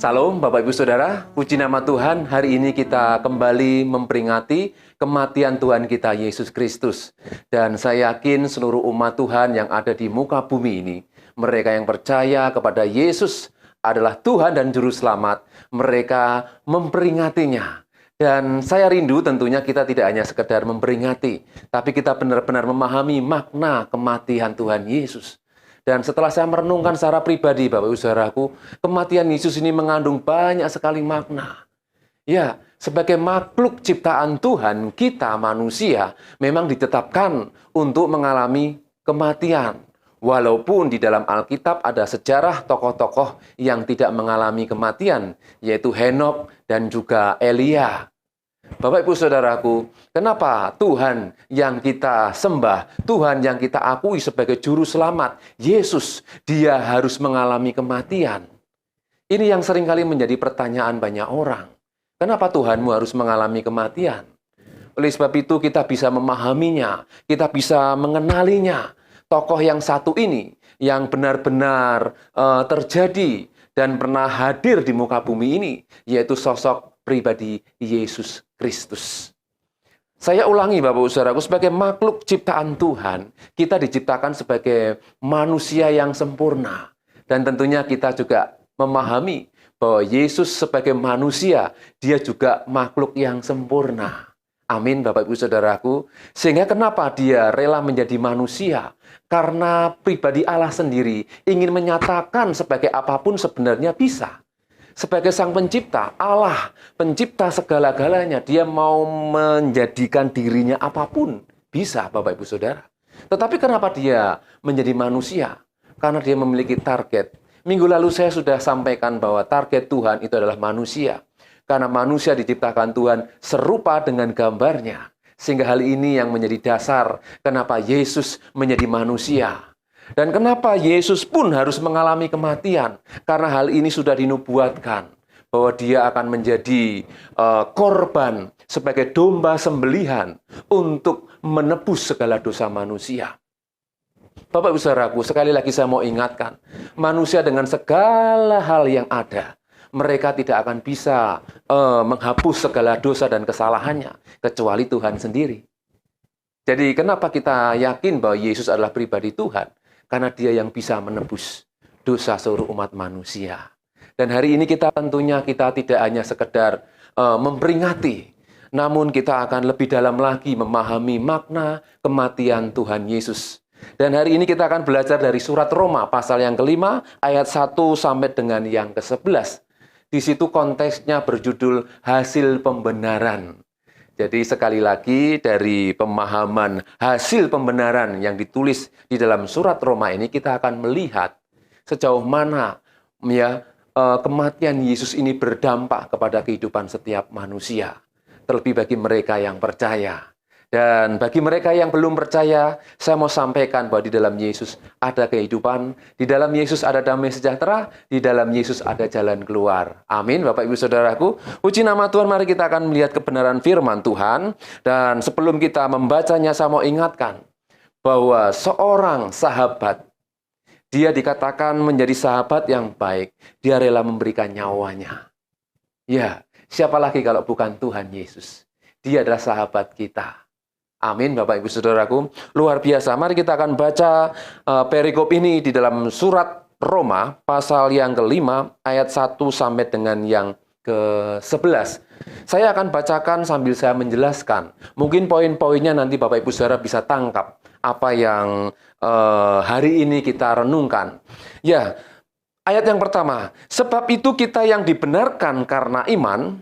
Salam Bapak Ibu Saudara, puji nama Tuhan. Hari ini kita kembali memperingati kematian Tuhan kita Yesus Kristus. Dan saya yakin seluruh umat Tuhan yang ada di muka bumi ini, mereka yang percaya kepada Yesus adalah Tuhan dan Juru Selamat, mereka memperingatinya. Dan saya rindu tentunya kita tidak hanya sekedar memperingati, tapi kita benar-benar memahami makna kematian Tuhan Yesus. Dan setelah saya merenungkan secara pribadi, Bapak Ibu Saudaraku, kematian Yesus ini mengandung banyak sekali makna. Ya, sebagai makhluk ciptaan Tuhan, kita manusia memang ditetapkan untuk mengalami kematian. Walaupun di dalam Alkitab ada sejarah tokoh-tokoh yang tidak mengalami kematian, yaitu Henokh dan juga Elia. Bapak Ibu Saudaraku, kenapa Tuhan yang kita sembah, Tuhan yang kita akui sebagai Juru Selamat, Yesus, Dia harus mengalami kematian? Ini yang seringkali menjadi pertanyaan banyak orang. Kenapa Tuhanmu harus mengalami kematian? Oleh sebab itu kita bisa memahaminya, kita bisa mengenalinya. Tokoh yang satu ini, yang benar-benar terjadi dan pernah hadir di muka bumi ini, yaitu sosok pribadi Yesus Kristus. Saya ulangi Bapak Ibu Saudaraku, sebagai makhluk ciptaan Tuhan, kita diciptakan sebagai manusia yang sempurna. Dan tentunya kita juga memahami bahwa Yesus sebagai manusia, Dia juga makhluk yang sempurna. Amin Bapak Ibu Saudaraku. Sehingga kenapa Dia rela menjadi manusia? Karena pribadi Allah sendiri ingin menyatakan sebagai apapun sebenarnya bisa. Sebagai sang pencipta, Allah, pencipta segala-galanya, Dia mau menjadikan dirinya apapun. Bisa, Bapak Ibu Saudara. Tetapi kenapa Dia menjadi manusia? Karena Dia memiliki target. Minggu lalu saya sudah sampaikan bahwa target Tuhan itu adalah manusia. Karena manusia diciptakan Tuhan serupa dengan gambarnya. Sehingga hal ini yang menjadi dasar kenapa Yesus menjadi manusia. Dan kenapa Yesus pun harus mengalami kematian? Karena hal ini sudah dinubuatkan bahwa Dia akan menjadi korban sebagai domba sembelihan untuk menebus segala dosa manusia. Bapak Ibu Saudaraku, sekali lagi saya mau ingatkan, manusia dengan segala hal yang ada, mereka tidak akan bisa menghapus segala dosa dan kesalahannya kecuali Tuhan sendiri. Jadi kenapa kita yakin bahwa Yesus adalah pribadi Tuhan? Karena Dia yang bisa menebus dosa seluruh umat manusia. Dan hari ini tentunya kita tidak hanya sekedar memperingati, namun kita akan lebih dalam lagi memahami makna kematian Tuhan Yesus. Dan hari ini kita akan belajar dari surat Roma pasal yang ke-5 ayat 1 sampai dengan yang ke-11. Di situ konteksnya berjudul hasil pembenaran. Jadi sekali lagi dari pemahaman hasil pembenaran yang ditulis di dalam surat Roma ini, kita akan melihat sejauh mana kematian Yesus ini berdampak kepada kehidupan setiap manusia. Terlebih bagi mereka yang percaya. Dan bagi mereka yang belum percaya, saya mau sampaikan bahwa di dalam Yesus ada kehidupan, di dalam Yesus ada damai sejahtera, di dalam Yesus ada jalan keluar. Amin, Bapak Ibu Saudaraku. Puji nama Tuhan, mari kita akan melihat kebenaran firman Tuhan. Dan sebelum kita membacanya, saya mau ingatkan bahwa seorang sahabat, dia dikatakan menjadi sahabat yang baik. Dia rela memberikan nyawanya. Ya, siapa lagi kalau bukan Tuhan Yesus? Dia adalah sahabat kita. Amin, Bapak Ibu Saudaraku. Luar biasa. Mari kita akan baca perikop ini di dalam surat Roma pasal yang ke-5 ayat 1 sampai dengan yang ke-11. Saya akan bacakan sambil saya menjelaskan. Mungkin poin-poinnya nanti Bapak Ibu Saudara bisa tangkap apa yang hari ini kita renungkan. Ya, ayat yang pertama. Sebab itu kita yang dibenarkan karena iman,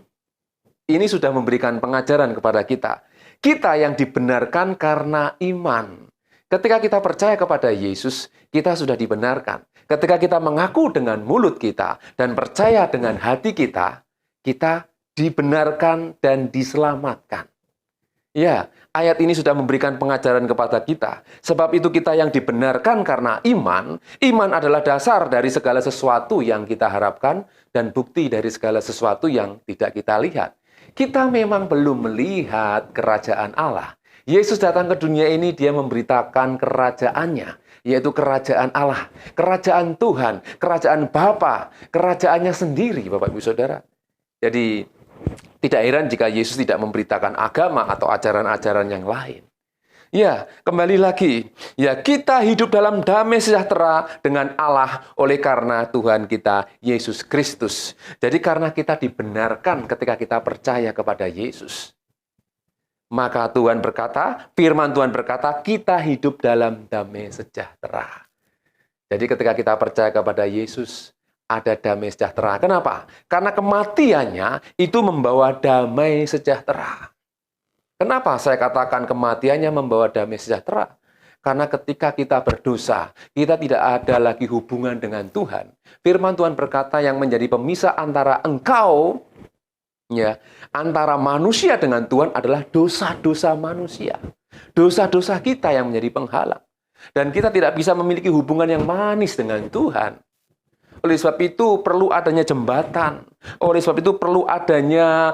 ini sudah memberikan pengajaran kepada kita. Kita yang dibenarkan karena iman. Ketika kita percaya kepada Yesus, kita sudah dibenarkan. Ketika kita mengaku dengan mulut kita dan percaya dengan hati kita, kita dibenarkan dan diselamatkan. Ya, ayat ini sudah memberikan pengajaran kepada kita. Sebab itu kita yang dibenarkan karena iman. Iman adalah dasar dari segala sesuatu yang kita harapkan dan bukti dari segala sesuatu yang tidak kita lihat. Kita memang belum melihat kerajaan Allah. Yesus datang ke dunia ini, dia memberitakan kerajaannya, yaitu kerajaan Allah, kerajaan Tuhan, kerajaan Bapa, kerajaannya sendiri, Bapak Ibu Saudara. Jadi, tidak heran jika Yesus tidak memberitakan agama atau ajaran-ajaran yang lain. Ya, kembali lagi. Ya, kita hidup dalam damai sejahtera dengan Allah oleh karena Tuhan kita, Yesus Kristus. Jadi karena kita dibenarkan ketika kita percaya kepada Yesus. Maka Tuhan berkata, firman Tuhan berkata, kita hidup dalam damai sejahtera. Jadi ketika kita percaya kepada Yesus, ada damai sejahtera. Kenapa? Karena kematiannya itu membawa damai sejahtera. Kenapa saya katakan kematiannya membawa damai sejahtera? Karena ketika kita berdosa, kita tidak ada lagi hubungan dengan Tuhan. Firman Tuhan berkata yang menjadi pemisah antara engkau, ya, antara manusia dengan Tuhan adalah dosa-dosa manusia. Dosa-dosa kita yang menjadi penghalang. Dan kita tidak bisa memiliki hubungan yang manis dengan Tuhan. Oleh sebab itu perlu adanya jembatan. Oleh sebab itu perlu adanya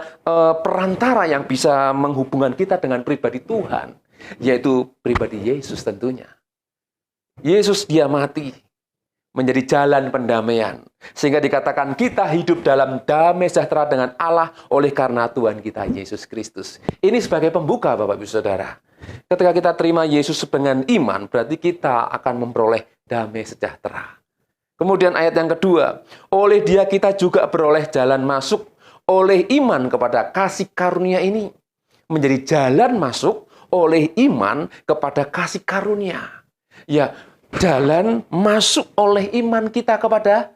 perantara yang bisa menghubungkan kita dengan pribadi Tuhan. Yaitu pribadi Yesus tentunya. Yesus dia mati menjadi jalan pendamaian. Sehingga dikatakan kita hidup dalam damai sejahtera dengan Allah oleh karena Tuhan kita Yesus Kristus. Ini sebagai pembuka Bapak Ibu Saudara. Ketika kita terima Yesus dengan iman, berarti kita akan memperoleh damai sejahtera. Kemudian ayat yang kedua, oleh dia kita juga beroleh jalan masuk oleh iman kepada kasih karunia ini. Menjadi jalan masuk oleh iman kepada kasih karunia. Ya, jalan masuk oleh iman kita kepada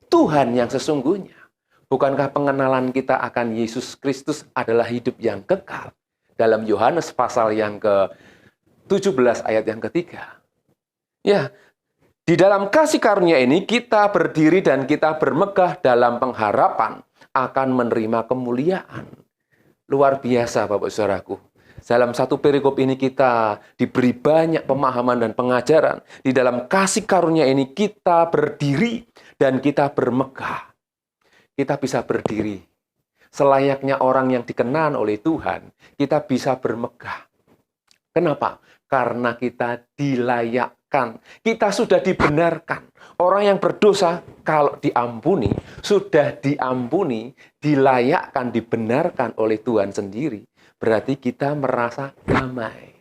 Tuhan yang sesungguhnya. Bukankah pengenalan kita akan Yesus Kristus adalah hidup yang kekal? Dalam Yohanes pasal yang ke-17 ayat yang ketiga. Ya, di dalam kasih karunia ini kita berdiri dan kita bermegah dalam pengharapan akan menerima kemuliaan. Luar biasa Bapak Saudaraku. Dalam satu perikop ini kita diberi banyak pemahaman dan pengajaran. Di dalam kasih karunia ini kita berdiri dan kita bermegah. Kita bisa berdiri. Selayaknya orang yang dikenan oleh Tuhan, kita bisa bermegah. Kenapa? Karena kita dilayakkan. Kita sudah dibenarkan. Orang yang berdosa kalau diampuni, sudah diampuni, dilayakkan, dibenarkan oleh Tuhan sendiri. Berarti kita merasa damai.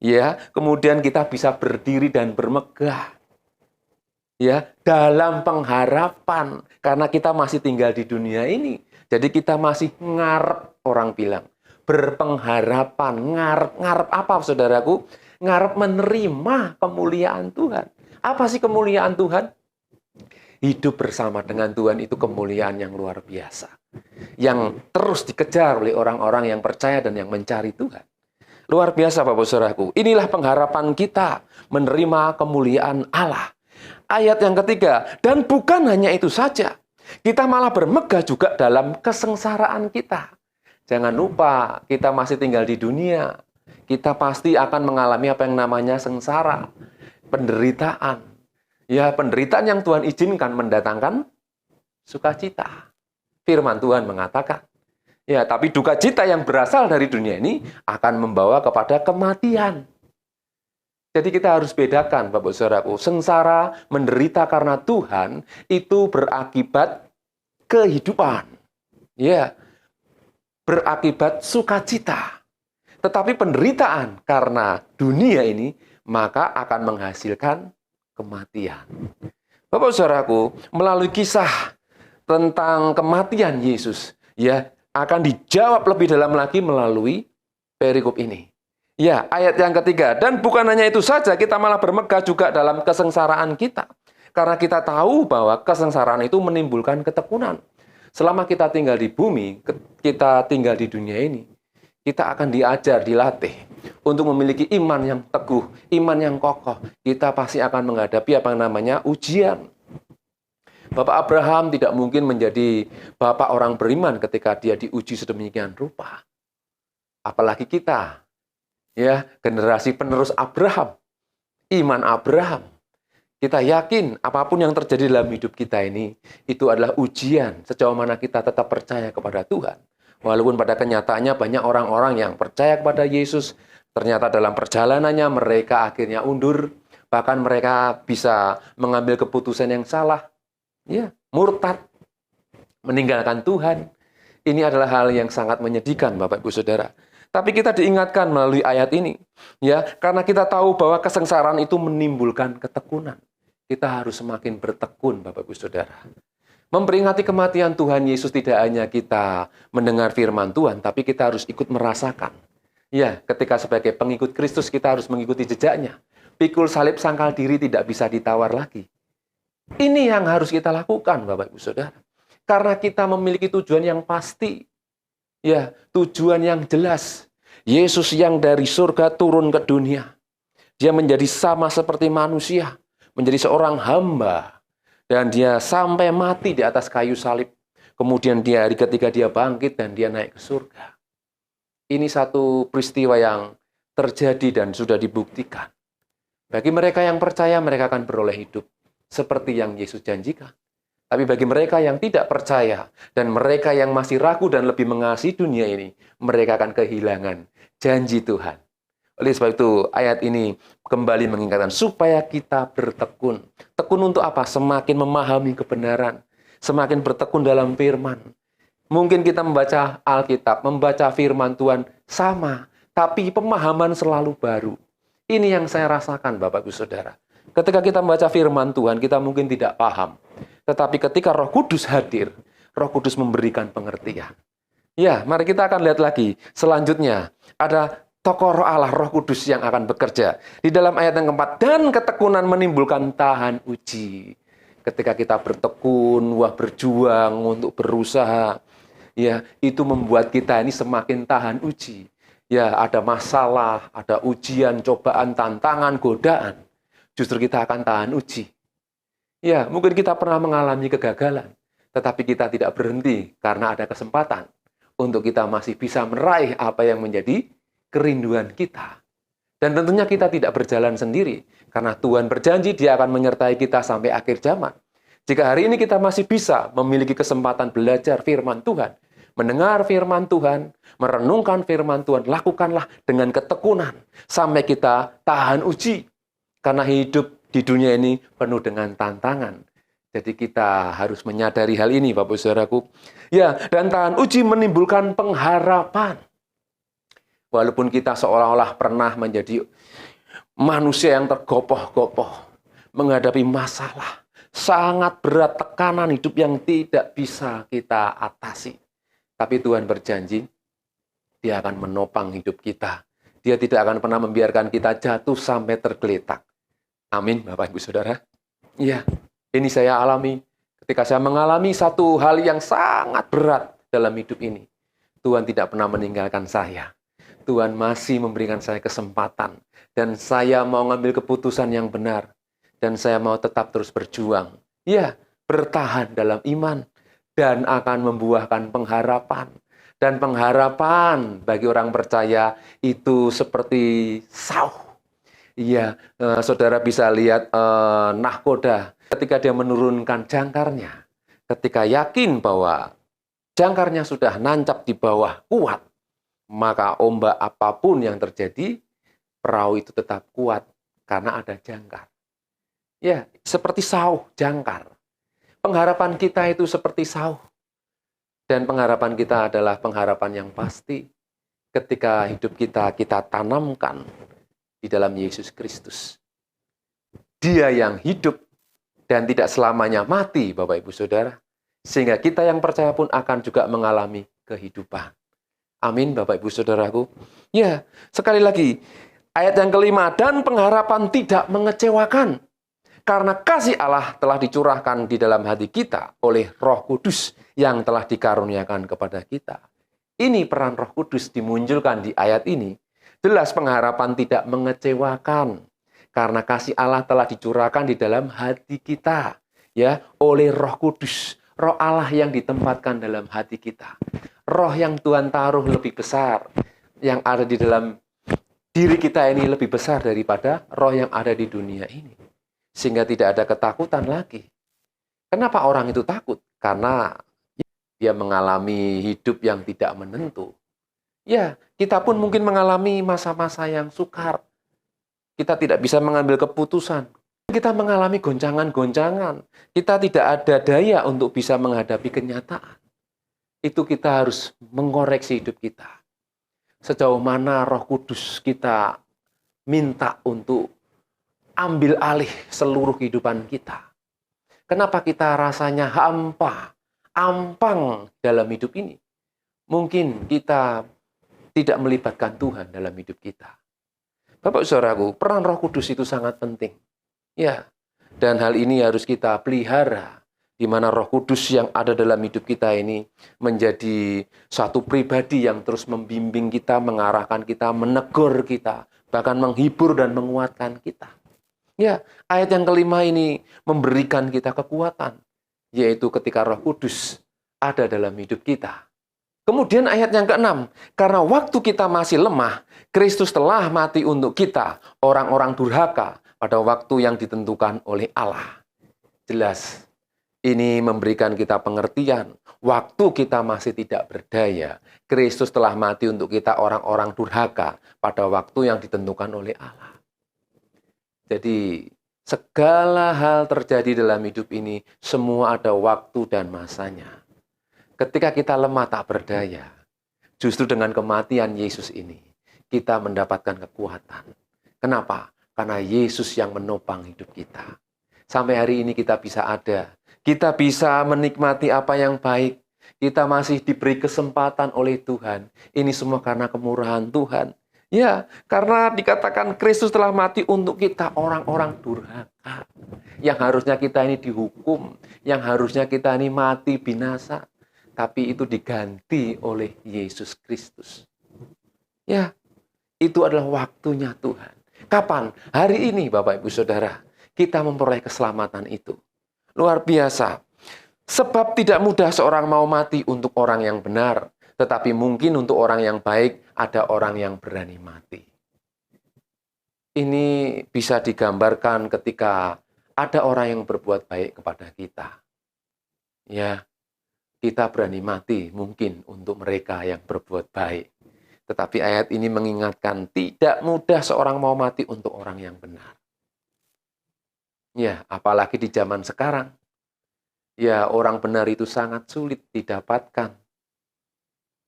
Ya, kemudian kita bisa berdiri dan bermegah. Ya, dalam pengharapan karena kita masih tinggal di dunia ini. Jadi kita masih ngarep, orang bilang. Berpengharapan, ngarep apa saudaraku? Ngarep menerima kemuliaan Tuhan. Apa sih kemuliaan Tuhan? Hidup bersama dengan Tuhan itu kemuliaan yang luar biasa. Yang terus dikejar oleh orang-orang yang percaya dan yang mencari Tuhan. Luar biasa Bapak Saudaraku. Inilah pengharapan kita menerima kemuliaan Allah. Ayat yang ketiga, dan bukan hanya itu saja. Kita malah bermegah juga dalam kesengsaraan kita. Jangan lupa, kita masih tinggal di dunia. Kita pasti akan mengalami apa yang namanya sengsara, penderitaan. Ya, penderitaan yang Tuhan izinkan mendatangkan sukacita. Firman Tuhan mengatakan. Ya, tapi duka cita yang berasal dari dunia ini akan membawa kepada kematian. Jadi kita harus bedakan, Bapak Saudaraku. Sengsara, menderita karena Tuhan, itu berakibat kehidupan. Ya, berakibat sukacita. Tetapi penderitaan karena dunia ini, maka akan menghasilkan kematian. Bapak Saudaraku, melalui kisah tentang kematian Yesus, ya, akan dijawab lebih dalam lagi melalui perikop ini. Ya, ayat yang ketiga, dan bukan hanya itu saja, kita malah bermegah juga dalam kesengsaraan kita. Karena kita tahu bahwa kesengsaraan itu menimbulkan ketekunan. Selama kita tinggal di bumi, kita tinggal di dunia ini, kita akan diajar, dilatih untuk memiliki iman yang teguh, iman yang kokoh. Kita pasti akan menghadapi apa yang namanya ujian. Bapak Abraham tidak mungkin menjadi bapak orang beriman ketika dia diuji sedemikian rupa. Apalagi kita. Ya, generasi penerus Abraham, iman Abraham. Kita yakin apapun yang terjadi dalam hidup kita ini, itu adalah ujian sejauh mana kita tetap percaya kepada Tuhan. Walaupun pada kenyataannya banyak orang-orang yang percaya kepada Yesus, Ternyata dalam perjalanannya mereka akhirnya undur, bahkan mereka bisa mengambil keputusan yang salah, ya, murtad, meninggalkan Tuhan. Ini adalah hal yang sangat menyedihkan, Bapak Ibu Saudara. Tapi kita diingatkan melalui ayat ini, ya, karena kita tahu bahwa kesengsaraan itu menimbulkan ketekunan. Kita harus semakin bertekun, Bapak Ibu Saudara. Memperingati kematian Tuhan Yesus tidak hanya kita mendengar firman Tuhan, tapi kita harus ikut merasakan. Ya, ketika sebagai pengikut Kristus kita harus mengikuti jejaknya. Pikul salib sangkal diri tidak bisa ditawar lagi. Ini yang harus kita lakukan, Bapak Ibu Saudara. Karena kita memiliki tujuan yang pasti. Ya, tujuan yang jelas. Yesus yang dari surga turun ke dunia. Dia menjadi sama seperti manusia. Menjadi seorang hamba. Dan dia sampai mati di atas kayu salib. Kemudian di hari ketiga dia bangkit dan dia naik ke surga. Ini satu peristiwa yang terjadi dan sudah dibuktikan. Bagi mereka yang percaya, mereka akan beroleh hidup. Seperti yang Yesus janjikan. Tapi bagi mereka yang tidak percaya, dan mereka yang masih ragu dan lebih mengasihi dunia ini, mereka akan kehilangan janji Tuhan. Oleh sebab itu, ayat ini kembali mengingatkan supaya kita bertekun. Tekun untuk apa? Semakin memahami kebenaran. Semakin bertekun dalam firman. Mungkin kita membaca Alkitab, membaca firman Tuhan sama, tapi pemahaman selalu baru. Ini yang saya rasakan, Bapak Ibu Saudara. Ketika kita membaca firman Tuhan, kita mungkin tidak paham. Tetapi ketika Roh Kudus hadir, Roh Kudus memberikan pengertian. Ya, mari kita akan lihat lagi. Selanjutnya, ada tokoh Roh Allah, Roh Kudus yang akan bekerja. Di dalam ayat yang keempat, dan ketekunan menimbulkan tahan uji. Ketika kita bertekun, berjuang untuk berusaha, ya, itu membuat kita ini semakin tahan uji. Ya, ada masalah, ada ujian, cobaan, tantangan, godaan. Justru kita akan tahan uji. Ya, mungkin kita pernah mengalami kegagalan, tetapi kita tidak berhenti karena ada kesempatan untuk kita masih bisa meraih apa yang menjadi kerinduan kita. Dan tentunya kita tidak berjalan sendiri, karena Tuhan berjanji Dia akan menyertai kita sampai akhir zaman. Jika hari ini kita masih bisa memiliki kesempatan belajar firman Tuhan, mendengar firman Tuhan, merenungkan firman Tuhan, lakukanlah dengan ketekunan sampai kita tahan uji. Karena hidup di dunia ini penuh dengan tantangan. Jadi kita harus menyadari hal ini, Bapak Saudaraku. Ya, dan tahan uji menimbulkan pengharapan. Walaupun kita seolah-olah pernah menjadi manusia yang tergopoh-gopoh, menghadapi masalah, sangat berat tekanan hidup yang tidak bisa kita atasi. Tapi Tuhan berjanji, Dia akan menopang hidup kita. Dia tidak akan pernah membiarkan kita jatuh sampai tergeletak. Amin, Bapak Ibu Saudara. Iya, ini saya alami ketika saya mengalami satu hal yang sangat berat dalam hidup ini. Tuhan tidak pernah meninggalkan saya. Tuhan masih memberikan saya kesempatan. Dan saya mau ngambil keputusan yang benar. Dan saya mau tetap terus berjuang. Ya, bertahan dalam iman. Dan akan membuahkan pengharapan. Dan pengharapan bagi orang percaya itu seperti sauh. Iya, saudara bisa lihat nahkoda ketika dia menurunkan jangkarnya. Ketika yakin bahwa jangkarnya sudah nancap di bawah kuat, maka ombak apapun yang terjadi, perahu itu tetap kuat karena ada jangkar. Ya, seperti sauh jangkar. Pengharapan kita itu seperti sauh. Dan pengharapan kita adalah pengharapan yang pasti ketika hidup kita tanamkan di dalam Yesus Kristus. Dia yang hidup dan tidak selamanya mati, Bapak Ibu Saudara. Sehingga kita yang percaya pun akan juga mengalami kehidupan. Amin, Bapak Ibu Saudaraku. Ya, sekali lagi, ayat yang kelima, dan pengharapan tidak mengecewakan. Karena kasih Allah telah dicurahkan di dalam hati kita oleh Roh Kudus yang telah dikaruniakan kepada kita. Ini peran Roh Kudus dimunculkan di ayat ini. Jelas pengharapan tidak mengecewakan karena kasih Allah telah dicurahkan di dalam hati kita, ya, oleh Roh Kudus, Roh Allah yang ditempatkan dalam hati kita. Roh yang Tuhan taruh lebih besar, yang ada di dalam diri kita ini lebih besar daripada roh yang ada di dunia ini. Sehingga tidak ada ketakutan lagi. Kenapa orang itu takut? Karena dia mengalami hidup yang tidak menentu. Ya, kita pun mungkin mengalami masa-masa yang sukar. Kita tidak bisa mengambil keputusan. Kita mengalami goncangan-goncangan. Kita tidak ada daya untuk bisa menghadapi kenyataan. Itu kita harus mengoreksi hidup kita. Sejauh mana Roh Kudus kita minta untuk ambil alih seluruh kehidupan kita. Kenapa kita rasanya hampa, ampang dalam hidup ini? Mungkin kita tidak melibatkan Tuhan dalam hidup kita. Bapak saudaraku, peran Roh Kudus itu sangat penting. Ya, dan hal ini harus kita pelihara, di mana Roh Kudus yang ada dalam hidup kita ini menjadi satu pribadi yang terus membimbing kita, mengarahkan kita, menegur kita, bahkan menghibur dan menguatkan kita. Ya, ayat yang kelima ini memberikan kita kekuatan, yaitu ketika Roh Kudus ada dalam hidup kita. Kemudian ayat yang keenam, karena waktu kita masih lemah, Kristus telah mati untuk kita, orang-orang durhaka, pada waktu yang ditentukan oleh Allah. Jelas, ini memberikan kita pengertian, waktu kita masih tidak berdaya, Kristus telah mati untuk kita orang-orang durhaka, pada waktu yang ditentukan oleh Allah. Jadi, segala hal terjadi dalam hidup ini, semua ada waktu dan masanya. Ketika kita lemah tak berdaya, justru dengan kematian Yesus ini, kita mendapatkan kekuatan. Kenapa? Karena Yesus yang menopang hidup kita. Sampai hari ini kita bisa ada. Kita bisa menikmati apa yang baik. Kita masih diberi kesempatan oleh Tuhan. Ini semua karena kemurahan Tuhan. Ya, karena dikatakan Kristus telah mati untuk kita orang-orang durhaka. Yang harusnya kita ini dihukum. Yang harusnya kita ini mati binasa. Tapi itu diganti oleh Yesus Kristus. Ya, itu adalah waktunya Tuhan. Kapan? Hari ini, Bapak Ibu Saudara, kita memperoleh keselamatan itu. Luar biasa. Sebab tidak mudah seorang mau mati untuk orang yang benar, tetapi mungkin untuk orang yang baik, ada orang yang berani mati. Ini bisa digambarkan ketika ada orang yang berbuat baik kepada kita. Ya, kita berani mati mungkin untuk mereka yang berbuat baik. Tetapi ayat ini mengingatkan, tidak mudah seorang mau mati untuk orang yang benar. Ya, apalagi di zaman sekarang. Ya, orang benar itu sangat sulit didapatkan.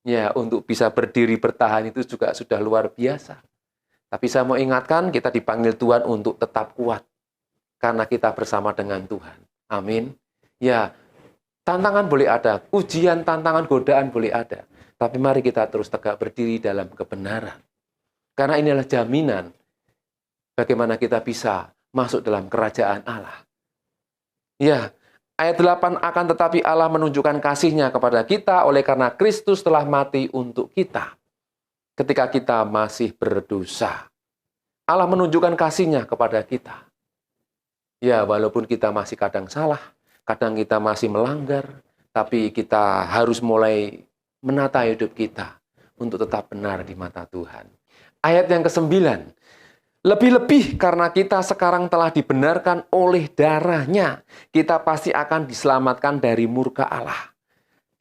Ya, untuk bisa berdiri bertahan itu juga sudah luar biasa. Tapi saya mau ingatkan, kita dipanggil Tuhan untuk tetap kuat. Karena kita bersama dengan Tuhan. Amin. Ya, tantangan boleh ada, ujian, tantangan, godaan boleh ada. Tapi mari kita terus tegak berdiri dalam kebenaran. Karena inilah jaminan bagaimana kita bisa masuk dalam kerajaan Allah. Ya, ayat 8, akan tetapi Allah menunjukkan kasih-Nya kepada kita oleh karena Kristus telah mati untuk kita. Ketika kita masih berdosa. Allah menunjukkan kasih-Nya kepada kita. Ya, walaupun kita masih kadang salah, kadang kita masih melanggar, tapi kita harus mulai menata hidup kita untuk tetap benar di mata Tuhan. Ayat yang ke-9, lebih-lebih karena kita sekarang telah dibenarkan oleh darah-Nya, kita pasti akan diselamatkan dari murka Allah.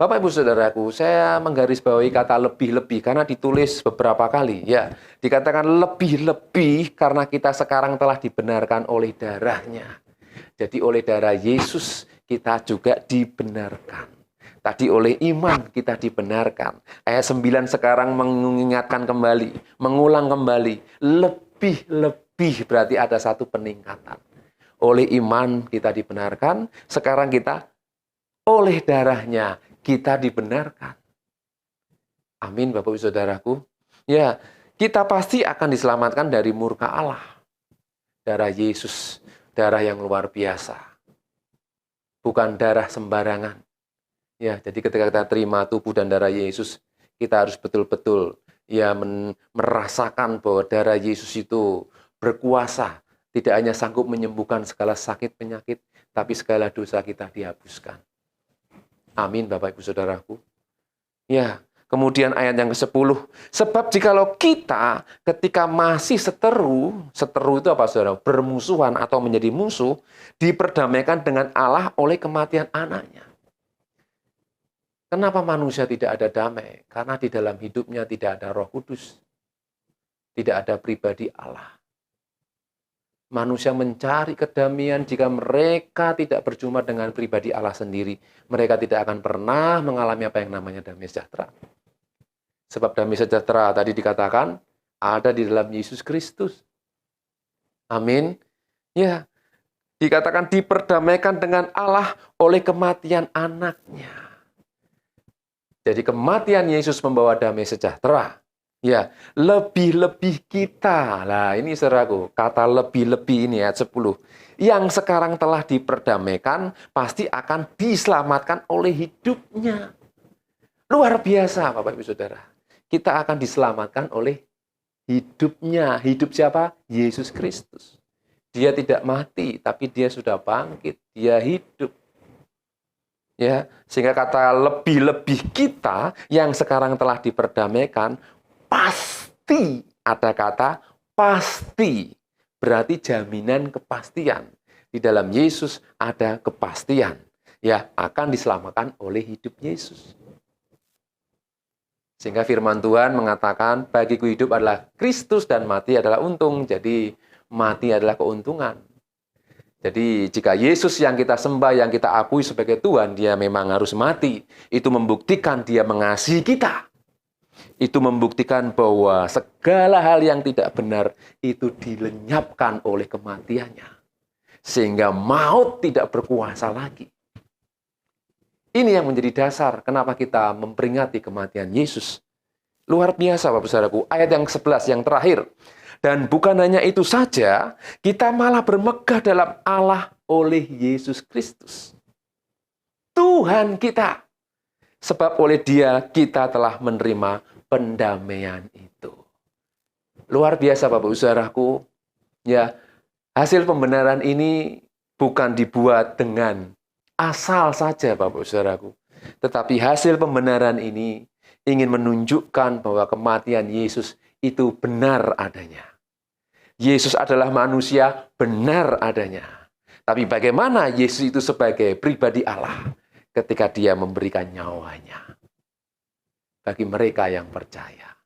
Bapak Ibu Saudaraku, saya menggarisbawahi kata lebih-lebih karena ditulis beberapa kali. Ya, dikatakan lebih-lebih karena kita sekarang telah dibenarkan oleh darah-Nya. Jadi oleh darah Yesus kita juga dibenarkan. Tadi oleh iman kita dibenarkan. Ayat 9 sekarang mengingatkan kembali, mengulang kembali. Lebih-lebih berarti ada satu peningkatan. Oleh iman kita dibenarkan, sekarang kita oleh darah-Nya kita dibenarkan. Amin Bapak Ibu Saudaraku. Ya, kita pasti akan diselamatkan dari murka Allah. Darah Yesus, darah yang luar biasa. Bukan darah sembarangan. Ya, jadi ketika kita terima tubuh dan darah Yesus, kita harus betul-betul ya merasakan bahwa darah Yesus itu berkuasa, tidak hanya sanggup menyembuhkan segala sakit penyakit, tapi segala dosa kita dihapuskan. Amin Bapak Ibu Saudaraku. Ya, kemudian ayat yang ke-10, sebab jikalau kita ketika masih seteru itu apa Saudara? Bermusuhan atau menjadi musuh, diperdamaikan dengan Allah oleh kematian anaknya. Kenapa manusia tidak ada damai? Karena di dalam hidupnya tidak ada Roh Kudus. Tidak ada pribadi Allah. Manusia mencari kedamaian jika mereka tidak berjumpa dengan pribadi Allah sendiri. Mereka tidak akan pernah mengalami apa yang namanya damai sejahtera. Sebab damai sejahtera tadi dikatakan ada di dalam Yesus Kristus. Amin. Ya, dikatakan diperdamaikan dengan Allah oleh kematian anaknya. Jadi kematian Yesus membawa damai sejahtera. Ya, lebih-lebih kita. Lah, ini saudaraku, kata lebih-lebih ini ayat 10. Yang sekarang telah diperdamaikan pasti akan diselamatkan oleh hidupnya. Luar biasa, Bapak Ibu Saudara. Kita akan diselamatkan oleh hidupnya. Hidup siapa? Yesus Kristus. Dia tidak mati, tapi dia sudah bangkit. Dia hidup. Ya, sehingga kata lebih-lebih kita yang sekarang telah diperdamaikan pasti, ada kata pasti, berarti jaminan kepastian. Di dalam Yesus ada kepastian, ya akan diselamatkan oleh hidup Yesus. Sehingga firman Tuhan mengatakan, bagiku hidup adalah Kristus dan mati adalah untung. Jadi mati adalah keuntungan. Jadi jika Yesus yang kita sembah, yang kita akui sebagai Tuhan, dia memang harus mati. Itu membuktikan dia mengasihi kita. Itu membuktikan bahwa segala hal yang tidak benar itu dilenyapkan oleh kematiannya. Sehingga maut tidak berkuasa lagi. Ini yang menjadi dasar kenapa kita memperingati kematian Yesus. Luar biasa Bapak Saudaraku. Ayat yang 11 yang terakhir. Dan bukan hanya itu saja, kita malah bermegah dalam Allah oleh Yesus Kristus. Tuhan kita. Sebab oleh Dia kita telah menerima pendamaian itu. Luar biasa Bapak Saudaraku. Ya, hasil pembenaran ini bukan dibuat dengan asal saja Bapak Saudaraku. Tetapi hasil pembenaran ini ingin menunjukkan bahwa kematian Yesus itu benar adanya. Yesus adalah manusia benar adanya. Tapi bagaimana Yesus itu sebagai pribadi Allah ketika dia memberikan nyawanya bagi mereka yang percaya.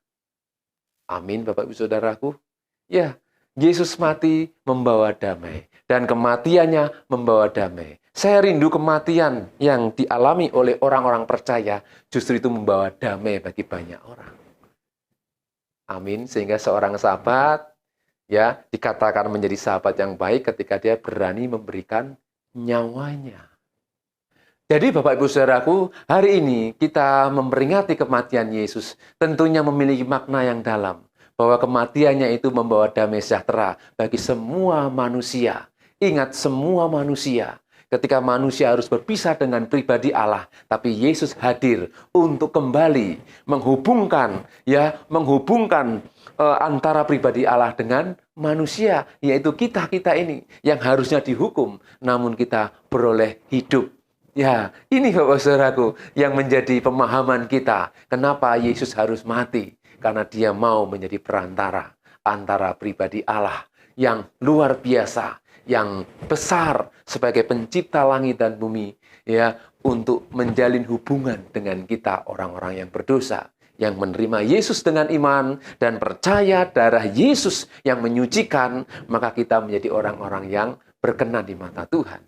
Amin Bapak Ibu Saudaraku. Ya, Yesus mati membawa damai dan kematiannya membawa damai. Saya rindu kematian yang dialami oleh orang-orang percaya justru itu membawa damai bagi banyak orang. Amin. Sehingga seorang sahabat ya dikatakan menjadi sahabat yang baik ketika dia berani memberikan nyawanya. Jadi Bapak Ibu Saudaraku, hari ini kita memperingati kematian Yesus tentunya memiliki makna yang dalam. Bahwa kematiannya itu membawa damai sejahtera bagi semua manusia. Ingat semua manusia. Ketika manusia harus berpisah dengan pribadi Allah, tapi Yesus hadir untuk kembali menghubungkan antara pribadi Allah dengan manusia, yaitu kita ini yang harusnya dihukum, namun kita beroleh hidup. Ya, ini Bapak Saudaraku yang menjadi pemahaman kita. Kenapa Yesus harus mati? Karena dia mau menjadi perantara antara pribadi Allah yang luar biasa, yang besar sebagai pencipta langit dan bumi, ya, untuk menjalin hubungan dengan kita orang-orang yang berdosa, yang menerima Yesus dengan iman dan percaya darah Yesus yang menyucikan, maka kita menjadi orang-orang yang berkenan di mata Tuhan.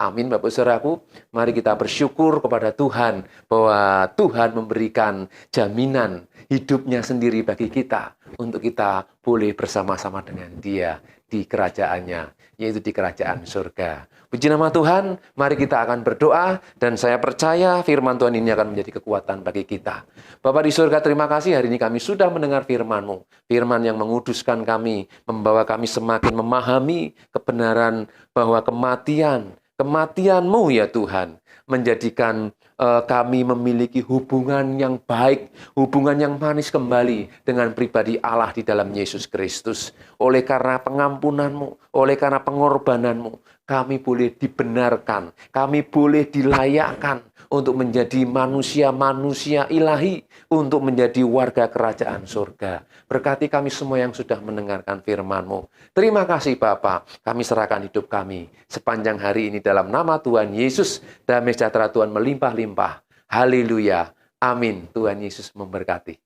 Amin Bapak Saudaraku, mari kita bersyukur kepada Tuhan bahwa Tuhan memberikan jaminan hidupnya sendiri bagi kita untuk kita boleh bersama-sama dengan Dia di kerajaannya, yaitu di kerajaan surga. Puji nama Tuhan, mari kita akan berdoa dan saya percaya firman Tuhan ini akan menjadi kekuatan bagi kita. Bapa di surga, terima kasih hari ini kami sudah mendengar firman-Mu, firman yang menguduskan kami, membawa kami semakin memahami kebenaran bahwa kematian-Mu ya Tuhan, menjadikan kami memiliki hubungan yang baik, hubungan yang manis kembali dengan pribadi Allah di dalam Yesus Kristus. Oleh karena pengampunan-Mu, oleh karena pengorbanan-Mu, kami boleh dibenarkan, kami boleh dilayakkan untuk menjadi manusia-manusia ilahi, untuk menjadi warga kerajaan surga. Berkati kami semua yang sudah mendengarkan firman-Mu. Terima kasih Bapa, kami serahkan hidup kami sepanjang hari ini dalam nama Tuhan Yesus. Damai sejahtera Tuhan melimpah-limpah Haleluya. Amin. Tuhan Yesus memberkati.